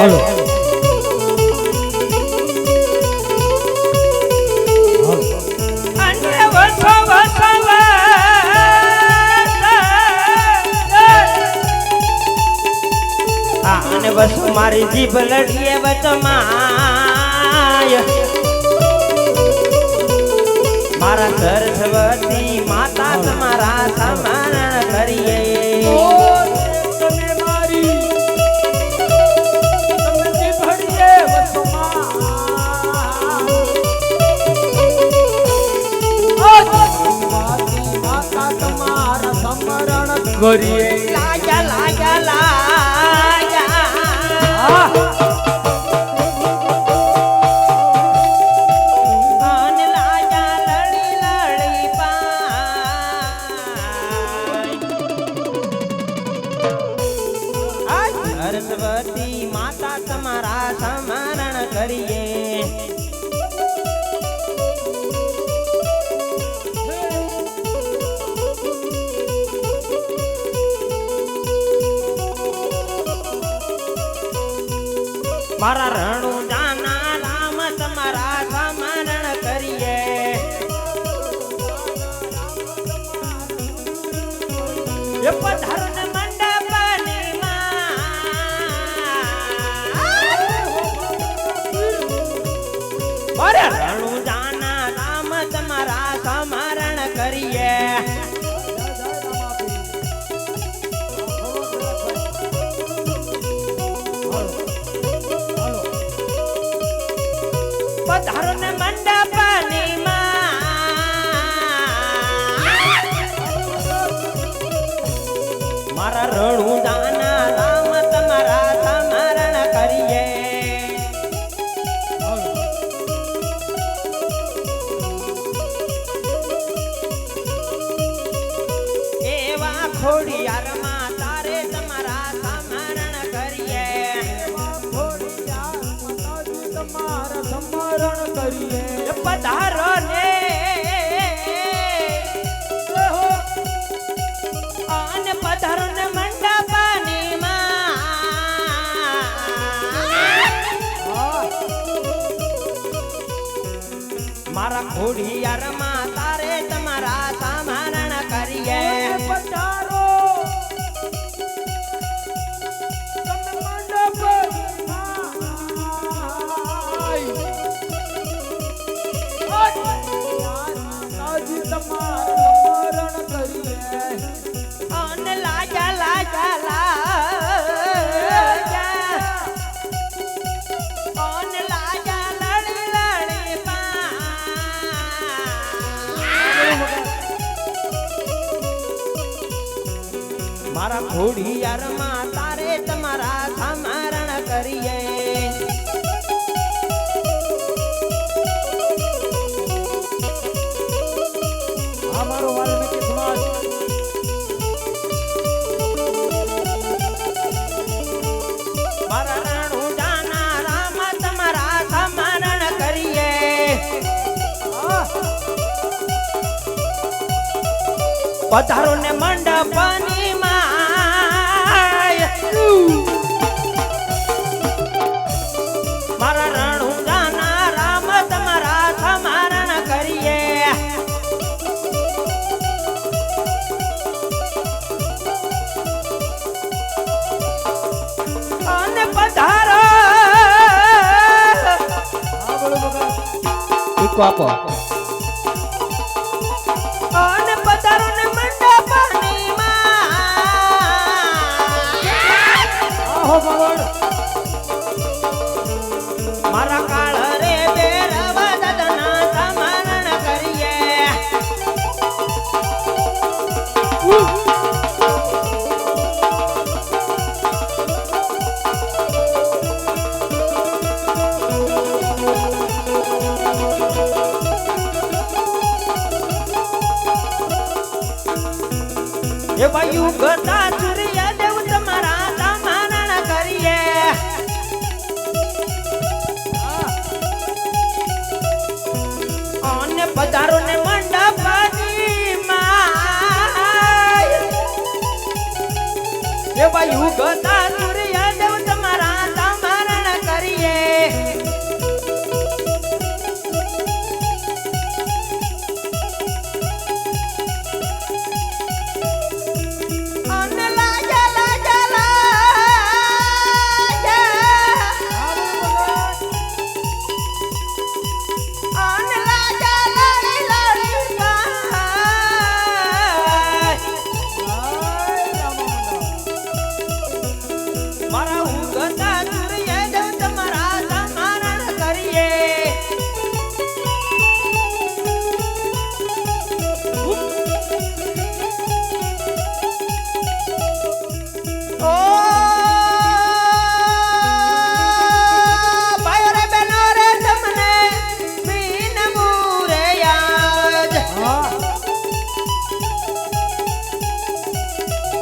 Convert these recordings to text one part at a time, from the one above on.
હાલો અને બસ મારી જીભ લડીએ વચમાય મારા સરસ્વતી માતા તમારા સમરણ કરીએ તમે મારી તમે જીભડીએ વચમાં માતા તમારા સમરણ કરીએ લાજા લાજા લાજા અને લાજા લડી લડી પાય સરસ્વતી માતા તમારા સમરણ કરીએ મારા રણુ જાના રામ તમારા સમરણ કરીએ એ પધારન મંડપની મારા રણુ જાના રામ તમારા સમરણ કરીએ પધારન મંડપની મારા રણુ દાના રામ તમારા સમરણ કરીએ એવા ખોડિયારમાં તારે તમારા સમરણ કરીએ તમારા સમરણ કરીએ પધારો ને અને પધારો ને મંડપની મારા ખોડિયારમાં તારે તમારા સમરણ કરીએ પધારો તમે મંડપની તમારા સમરણ કરીએ અને લાજા લાજા લાજા અને લાજા લડી લડી મારા ખોડિયારમાં તારે તમારા સમરણ કરીએ અમારો વાલ્મીકી સમાજ મારા રણુ જાના રામ તમારા સમરણ કરીએ પધારો ને મંડપની માય મારા રણુ જાના રામ તમારા સમરણ કરીએ અને પધારો ઈકો આપો અને પધારો ને મંડપની આહો બાવળ મારા કાળ રે બેરવ દદના સમરણ કરીએ એ વાયુ ગતા સૂર્ય દેવ તમારા સમરણ કરીએ અને પધારો ને મંડપની માય એ વાયુ ગતા સૂર્ય દેવ તમારા સમરણ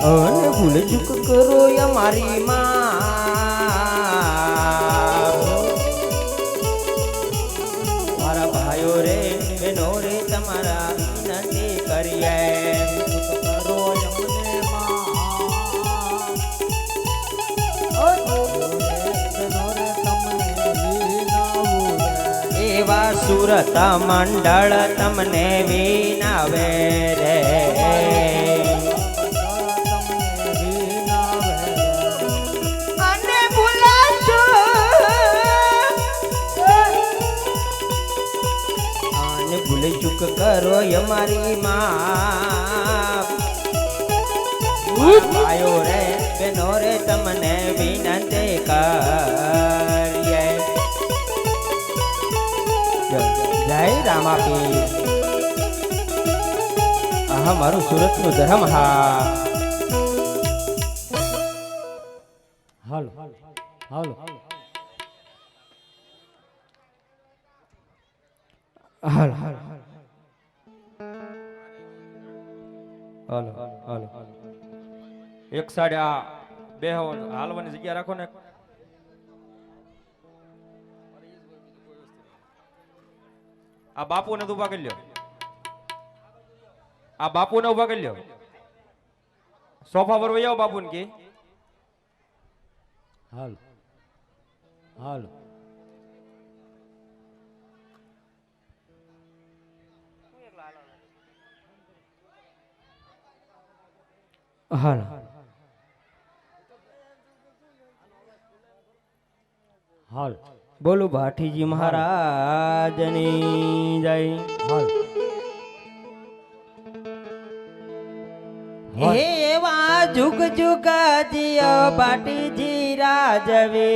અને ભૂલ ચૂક કરો અમારી માં મારા ભાઈઓ રે બહેનો રે તમારા વિનંતી કરીએ કરો અમને માં એવા સુરત મંડળ તમને વિનાવે રે અને ભૂલાશો અને ભૂલ ચૂક કરો અમારી માં ભાઈઓ રે બહેનો રે તમને વિનંતી કરીએ જય રામાપીર આ મારું સુરત નું ધર્મ હા હાલો હાલો હાલ હાલ હાલો હાલો એક સાઈડ આ બે હાલવાની જગ્યા રાખો ને આ બાપુને ઉભા કરી લ્યો આ બાપુને ઉભા કરી લ્યો સોફા પર વહી આવો બાપુને કે હાલ હાલ હાલ હાલ બોલું ભાઠીજી મહારાજની જય હાલ એવા જુગ જુગ જીઓ ભાટીજી રાજવે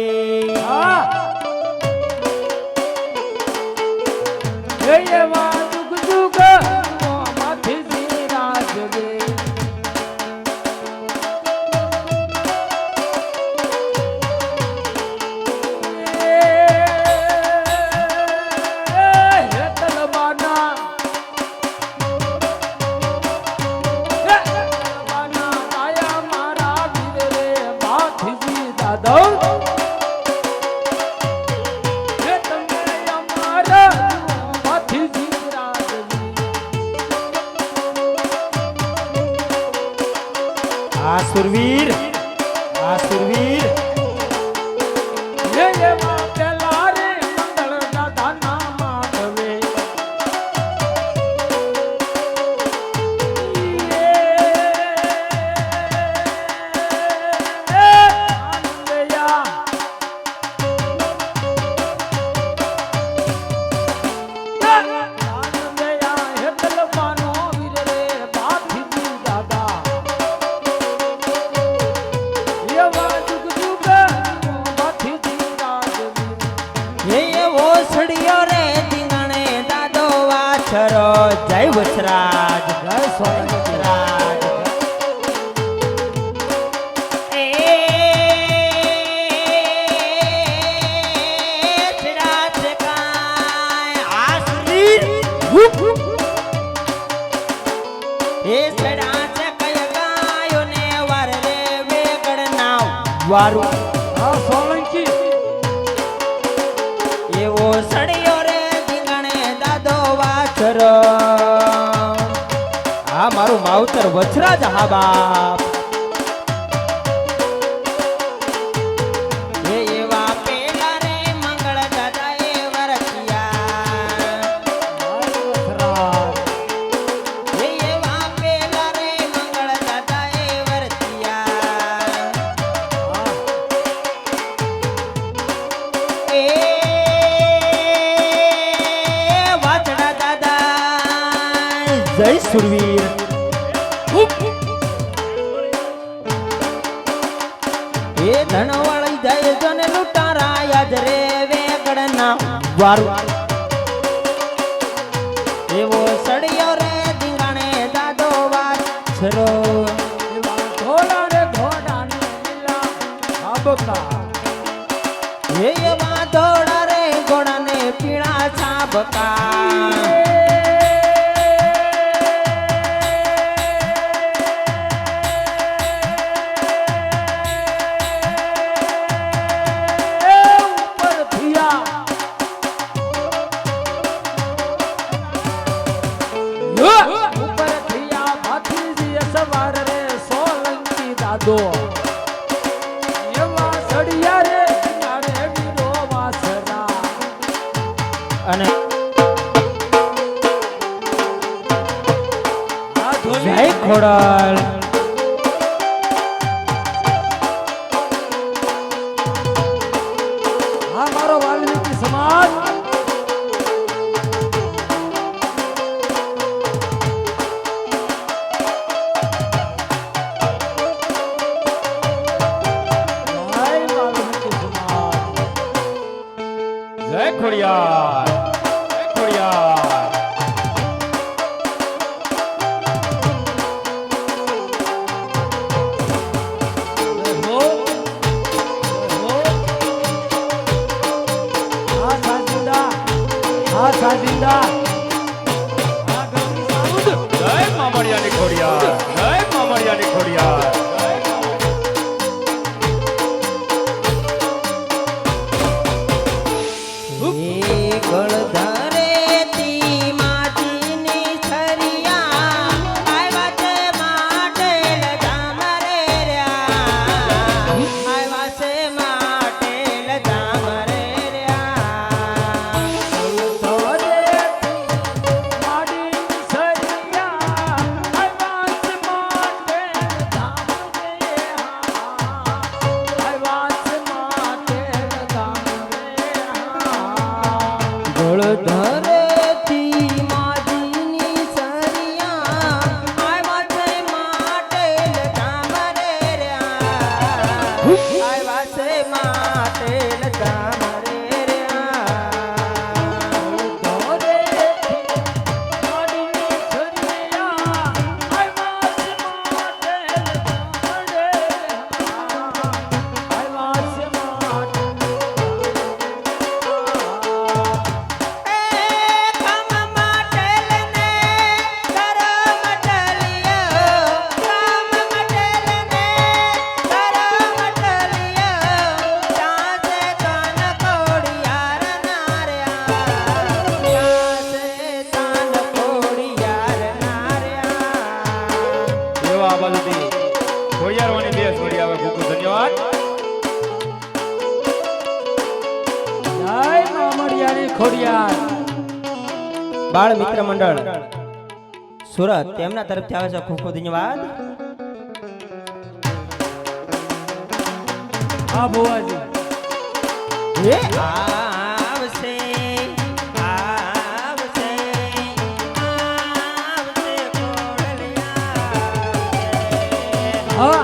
એવા જુગ જુગ માથી રાજવે સુરવીર આ સુરવીર જય વચરાજ જય સ્વરાજ એ ચરાજ કાય આસરીર એ ચરાજ કય ગાયો ને વર રે વેગડ નાવ વારું આ સોલંકી એવો સડિયો રે દીંગણે દાદો વાછરો આ મારું માવતર વચરાજ હા બાપ એ એવા પેલા રે મંગળ દાદા એ વરતિયા એ એવા પેલા રે મંગળ દાદા એ વરતિયા એ વાછડા દાદા જય સુરવીર એ ધનવાળી જાય જને લૂંટારા યાદ રે વેગડના વારું એવો સડિયો રે દીંગાણે દાદો વાછરો ઘોડા રે ઘોડાની લીલા બાબકા એ એવા ધોળા રે ઘોડાને પીળા છાબકા તો એવા સડિયા રે કિનારે વીરો વાસરા અને આ ધોઈ જય ખોડલ આ મારો વાલ્મીકી સમાજ જય વાલ્મીકી સમાજ જય ખોડિયાર જય ખોડિયાર હો હો આ સાજિંદા આ ગરમી સાઉન્ડ જય મામડિયાની ખોડિયાર જય મામડિયાની ખોડિયાર એ ગળધરેતી માજીની છરિયા આવ્યા છે માટેલ ધામરે રહ્યા આવ્યા છે માટેલ ધામરે રહ્યા ગળધરેતી માજીની છરિયા આવ્યા છે માટેલ ધામરે રહ્યા આવ્યા છે માટેલ ધામરે રહ્યા એવા આ બાજુથી ખોડિયારવાની બે છોડી આવે ખૂબ ખૂબ ધન્યવાદ ખોડિયાર બાળ મિત્ર મંડળ સુરત તેમના તરફથી આવે છે ખૂબ ખૂબ ધન્યવાદ હા ભુવાજી હે આવશે આવશે આવશે કોડલિયા હા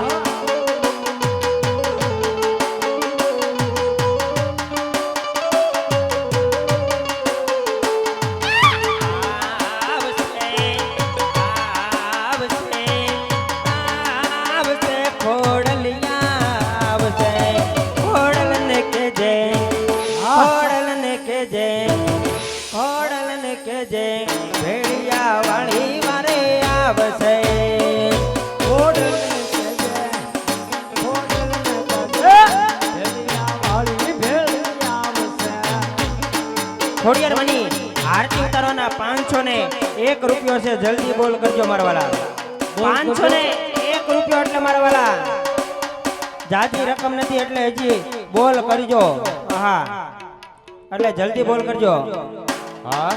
ખોડિયાર મની આરતી ઉતારવાના 501 રૂપિયો છે જલ્દી બોલ કરજો મારા વાલા 501 રૂપિયો એટલે મારા વાલા જાજી રકમ નથી એટલે હજી બોલ કરજો હા એટલે જલ્દી બોલ કરજો હા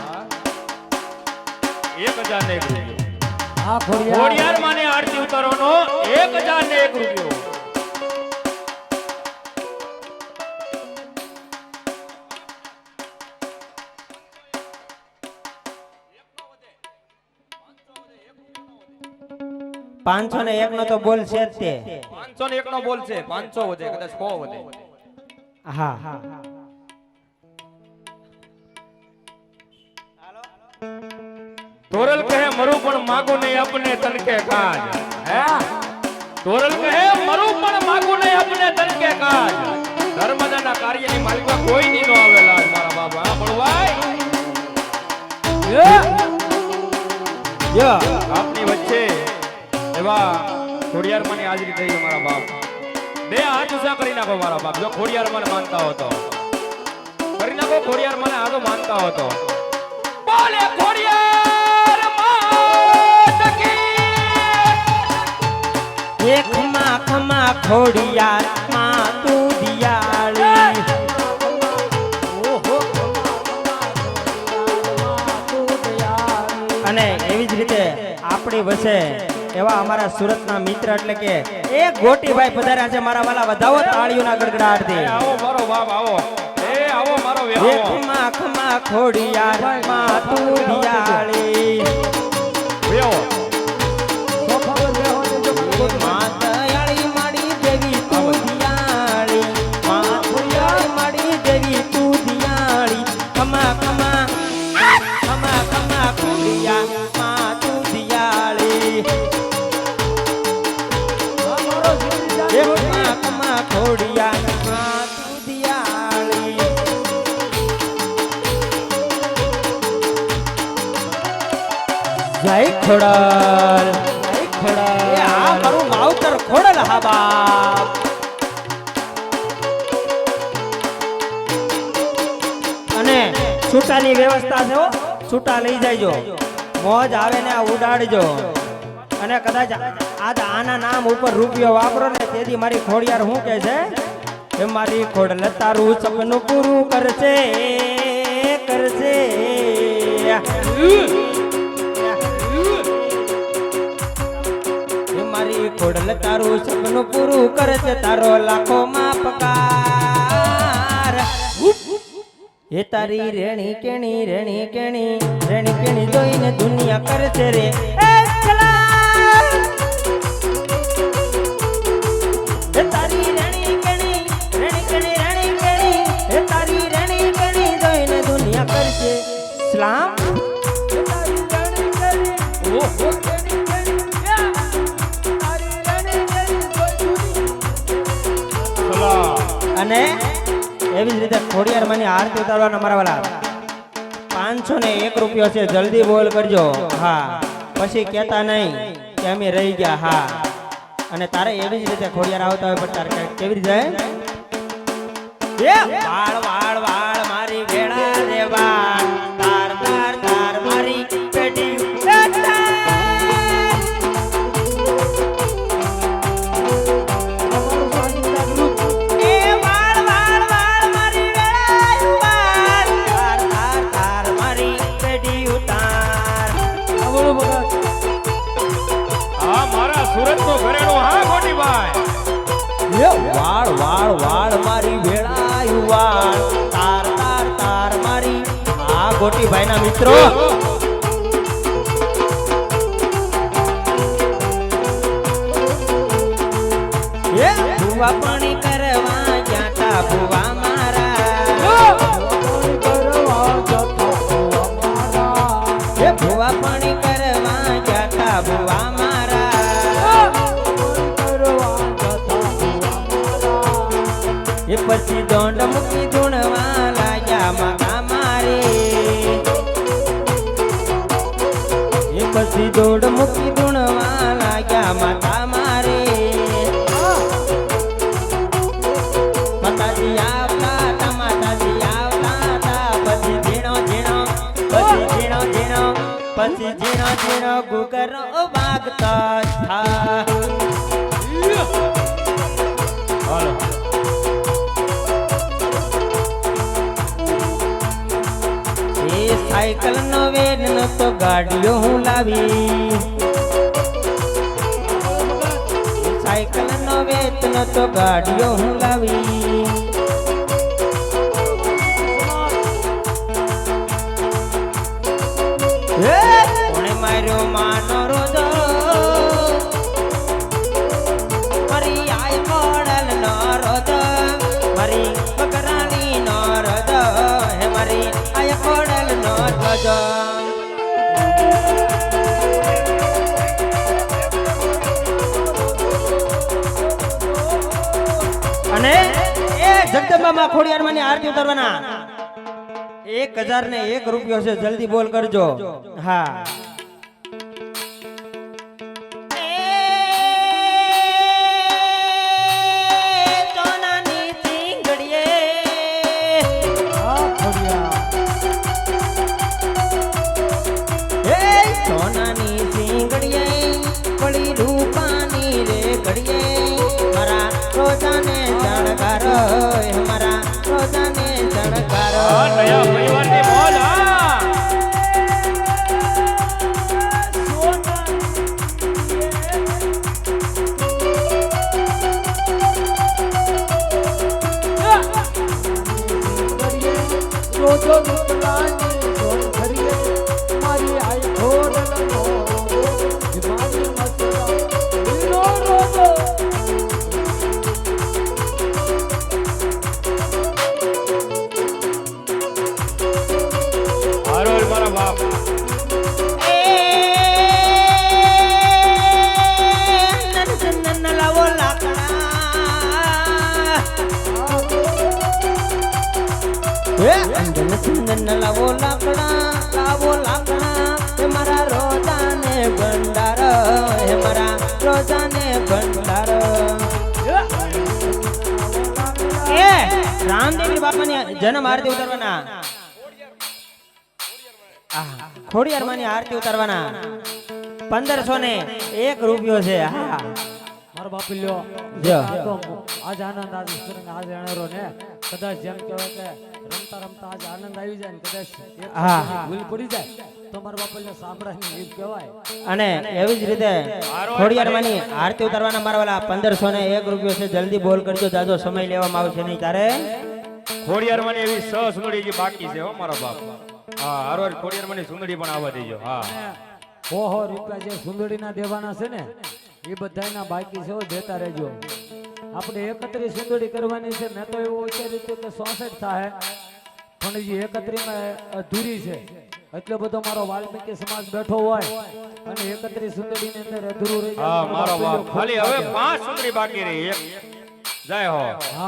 1000 ને 1 રૂપિયો હા ખોડિયાર ખોડિયાર માને આરતી ઉતારવાનો 1000 ને 1 રૂપિયો પાંચસો ને એક નો તો બોલ છે જ તે 501 નો બોલ છે 500 વધે કદાચ 100 વધે હા તોરલ કહે મરું પણ માગું નહીં આપને તનકે કાજ હે તોરલ કહે મરું પણ માગું નહીં આપને તનકે કાજ ધર્મદાના કાર્યની માલિકા કોઈ ની નો આવેલા મારા બાબા હા બળવાય આપની વચ્ચે એવા ખોડિયાર માની હાજરી થઈ મારા બાપ બે હાથ ઊંચા કરી નાખો મારા બાપ જો ખોડિયાર મને માનતા હો તો કરી નાખો ખોડિયાર મને આ તો માનતા હો તો બોલે ખોડિયાર માત કી એ ખમા ખમા ખોડિયાર માં તું દિયાળી અને એવી જ રીતે આપણી વસે એવા અમારા સુરતના મિત્ર એટલે કે એક ગોટીભાઈ પધાર્યા છે મારા વાલા વધાવો તાળીઓના ગડગડાટથી આવો મારો બાપ આવો આવો મારો એ વેહાવો ખમા ખમા ખોડિયાર માં તું દિયાળી વેહો માં દયાળી માડી દેવી તું દિયાળી માં દયાળી માડી દેવી તું દિયાળી ખમા ખમા ખમા ખમા ખોડિયાર માં તું દિયાળી એ ખમા ખમા ખોડિયાર માં તું દિયાળી જય ખોડલ એ આ મારું માવતર ખોડલ હા બાપ અને છૂટાની વ્યવસ્થા છે હો છૂટા લઈ જાયજો મોજ આવે ને આ ઉડાડજો અને કદાચ આજ આના નામ ઉપર રૂપિયો વાપરો ને તેથી મારી ખોડિયાર શું કહે છે એ મારી ખોડલ તારું સપનું પૂરું કરશે કરશે મારી ખોડલ તારું સપનું પૂરું કરે છે તારો લાખો માં પકાર એ તારી રેણી કેણી જોઈને દુનિયા કરે છે રે એ સલામ એ તારી રેણી કેણી એ તારી રેણી કેણી જોઈને દુનિયા કરે છે સલામ અને એવી જ રીતે ખોડિયાર માની આરતી ઉતારવાના મારા વાલા 501 રૂપિયો છે જલ્દી બોલ કરજો હા પછી કહેતા નહીં કે અમે રહી ગયા હા અને તારે એવી જ રીતે ખોડિયાર આવતા હોય પણ તારે કેવી રીતે એ વાળ વાળ વાળ મારી વેળા રે વાળ તાર તાર તાર મારી પેટી સુરત નો ઘરેણું હા ગોટીભાઈ એ વાળ વાળ વાળ મારી વેળાયું વાળ તાર તાર તાર મારી આ ગોટીભાઈ ના મિત્રો એ ભુવા પાણી કરવા જાતા ભુવા મારા એ ભુવા પાણી કરવા જાતા ભુવા એ પછી દોંડ મૂકી ધૂણવા લાગ્યા માગા મારે એ પછી દોડ મૂકી ધૂણવા લાગ્યા માતા મારે માતાજી આવતા માતાજી આવતા પછી ઝીણો ઝીણો પછી ઝીણો ઝીણો પછી ઝીણો ઝીણો ગુગરો વાગતો થા હાલો સાયકલ નો વેદ ન તો ગાડીઓ હું લાવી સાયકલ નો વેદ ન તો ગાડીઓ હું લાવી કોણે માર્યો માનો રોજો મારી આઈ મોડલ નો રોજો મારી બકરાણી નો રોજો હે મારી આઈ મોડલ નો રોજો અને એ જગદંબા ખોડિયાર માની આરતી ઉતારવાના 1001 રૂપિયો છે જલ્દી બોલ કરજો હા સોનાની સિંગડીએ પડી રૂપાની રે ઘડી આ નયા પરિવારની મોજ હા રોજો રૂપલાની સોન ખરીએ મારી આઈ ખોડલનો જીવાની મસરા લીલો રોજો હારો મારા બાપ એ નન લાવો લાકડા નન લાવો લાકડા એ મારા રોજાને ભંડાર એ મારા રોજાને ભંડાર એ રામદેવી બાપાની જન્મ આરતી ઉતારવાના ખોડિયાર માની આરતી ઉતારવાના 1501 રૂપિયો છે હા મારો બાપ લ્યો જો આજ આનંદ આજ આજ એણરો ને કદાચ જેમ કહેવાય કે રમતા રમતા આજ આનંદ આવી જાય ને કદાચ હા. ભૂલ પડી જાય તો મારા બાપ લ્યો સાંભળાની ગીત કહેવાય અને એવી જ રીતે ખોડિયાર માની આરતી ઉતારવાના મારા વાલા 1501 રૂપિયો છે જલ્દી બોલ કરજો જાજો સમય લેવામાં આવશે નહીં તારે ખોડિયાર મને એવી સુંદરી જે બાકી છે હો મારા બાપ હા હારો ખોડિયાર મને સુંદરી પણ આવવા દેજો હા ઓહો રૂપિયા જે સુંદડીના દેવાના છે ને એ બધાયના બાકી છે હો, દેતા રહેજો. આપણે 31 સુંદડી કરવાની છે. મેં તો એવું વિચાર્યું હતું કે 64 થાય પણ જે 31 માં અધૂરી છે. એટલે બધો મારો વાલ્મીકી સમાજ બેઠો હોય અને 31 સુંદડી ની અંદર અધૂરું રહી જાય. હા મારો બાપ ખાલી હવે 5 સુંદરી બાકી રહી એક જાય હો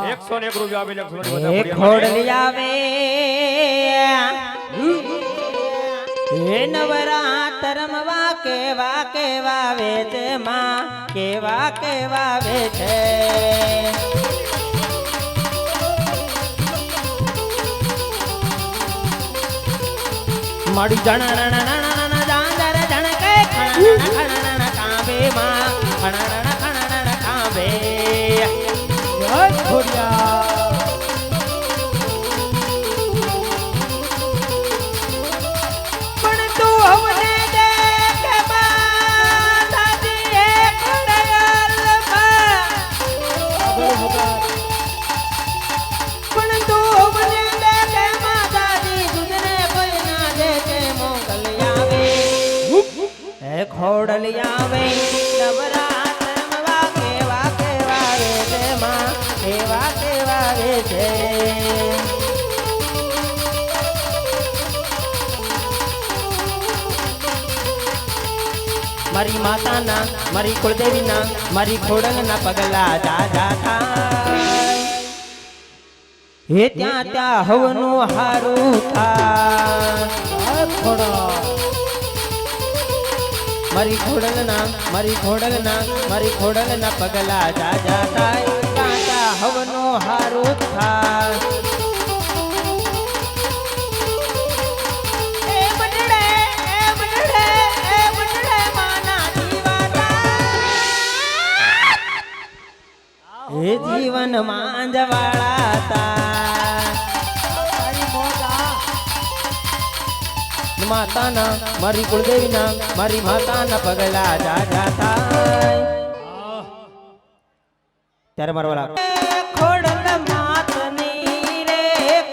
101 રૂપિયા આપી લે સુંદરી બધા એ ખોડલી આવે હે નવરાતરમવા કેવા કેવા વેચે માં કેવા કેવા વેચે માડી જણણ જાંદર જણકે ખણણ કાંબે માં ખણણ કાંબે જય ખોડિયાર. પણ તું હવને દેખ માતાજી એ ખોડિયારમાં પણ તું હવને દેખ માતાજી તુજને કોઈ ના દેખે મોકલી આવે હે ખોડલી આવે નવરાત્રમાં કેવા કેવા વેચે માં કેવા કેવા વેચે મારી માતાના મારી કુળદેવીના મારી ખોડલના પગલા જા જા થાય હે ત્યાં ત્યાં હવનું હારું થાય જય ખોડિયાર. મારી ખોડલના મારી ખોડલના પગલા જા જા થાય ત્યાં ત્યાં હવનું હારું થાય એ બટડે માના જીવાતા હે જીવન માંજવાળા તા તારી મોજ આ. માતાના મારી કુળદેવીના મારી માતાના પગલા જા જા થાય ત્યારે મારો વાલા ખોડલ માતની રે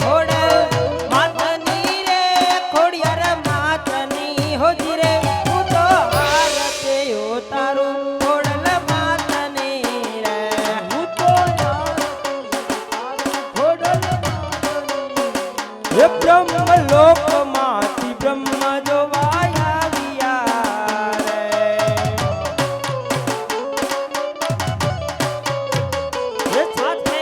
ખોડલ માતની રે ખોડિયાર માતની હોજી રે હું તો હારતે ઉતારું ખોડલ માતની રે હું તો યાર ખોડલ હે બ્રહ્મ લોકમાંથી બ્રહ્મ જોવાય આવ્યા રે હે સાથે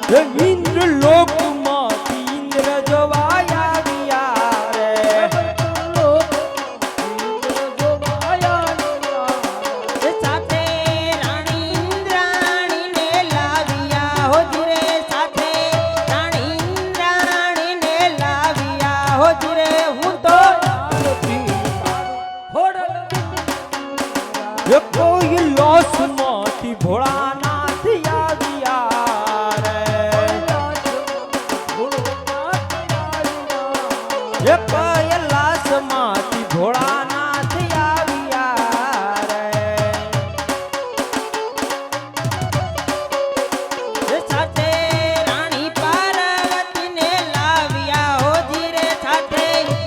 ઇન્દ્ર લોકમાંથી ઇન્દ્ર જોવાયા આવ્યા રે એ સાથે રાણી ઇન્દ્રાણીને લાવ્યા હો જીરે સાથે રાણી ઇન્દ્રાણીને લાવ્યા હો જીરે હું તો એ કોઈ લોસમાંથી ભોળાનાથ આવ્યા રે એ કૈલાસમાંથી ભોળાનાથ આવ્યા રે એ સાથે રાણી પાર્વતીને લાવ્યા હો જીરે સાથે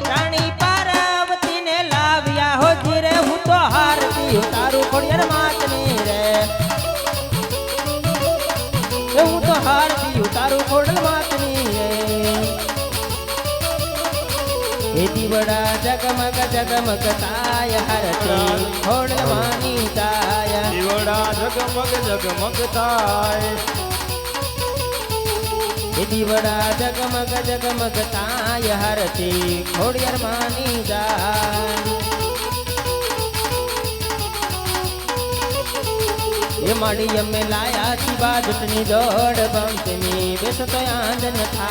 રાણી પાર્વતીને લાવ્યા હો જીરે હું તો હારતી તારું ખોડિયાર માતની રે એ હું તો હારતી તારું ખોડલ માતની રે એ દીવડા જગમગ જગમગ તાય હરતી ખોડલ માની તાય દીવડા ઝગમગ ઝગમગ થાય એ દીવડા જગમગ જગમગ તાય હરતી ખોડિયાર માની જાય ये माड़ी में लाया थी बाजटनी दौड़ बमतनी बेस तो आंदन था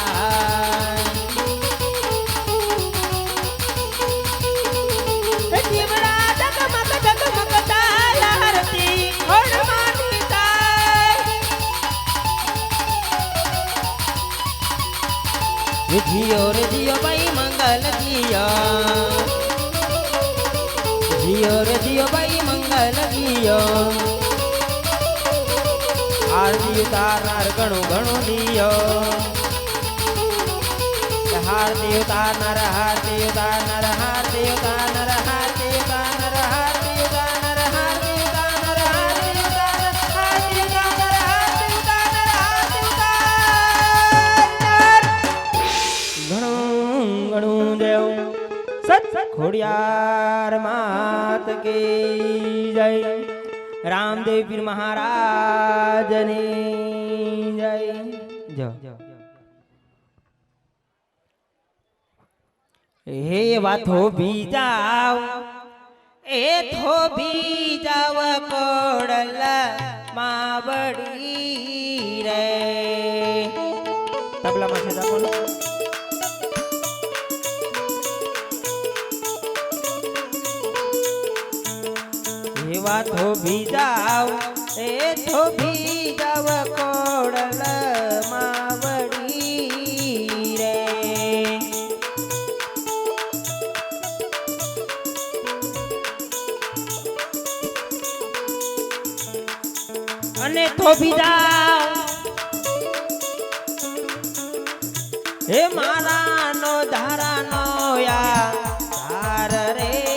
जीवड़ा जगमग जगमग ताया हरती खोड़ मानी ताय ये जियो रे जियो भाई मंगल जियो जियो रे जियो भाई मंगल जियो आरती उतारनार घणो घणो दियो हारती उतारनार हारती उतारनार हारती उतारनार हारती उतारनार हारती उतारनार हारती उतारनार हारती उतारनार हारती उतारनार हारती उतारनार हारती उतारनार घणो घणो देव सत खोडियार मात की जय रामदेव पीर महाराज ने जय जो हे वाथो भी जाओ ए थो भी जाव कोडल मावड़ी रे तबला में से बोलो वाथो भी जाओ ए थो भी जाव कोडल मावड़ी रे अने थो भी जाओ हे मारा नो धारा नो या धार रे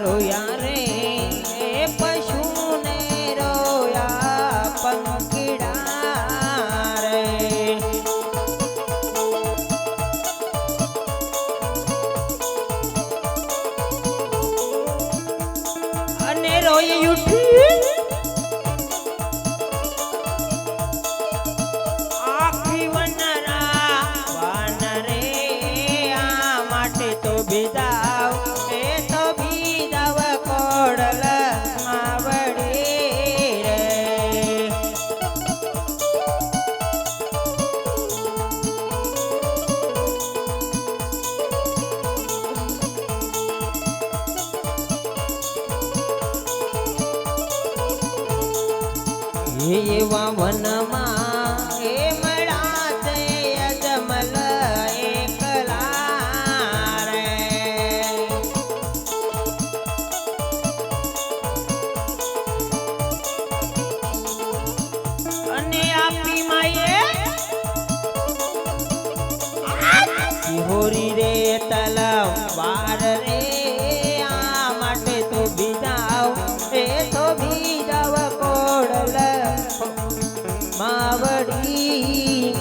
रोया रे पशु ने रोया पंखिड़ा रे अने रोई उठी आखी वनरा वानरे आ माटे तो बिदाव कोडल मावड़ी रे ये वन माँ ए मड़ा ते अजमल एकला रे હોરી રે તલવાર રે આ માટે તો બીજાવ એ તો બીજાવ કોડલ માવડી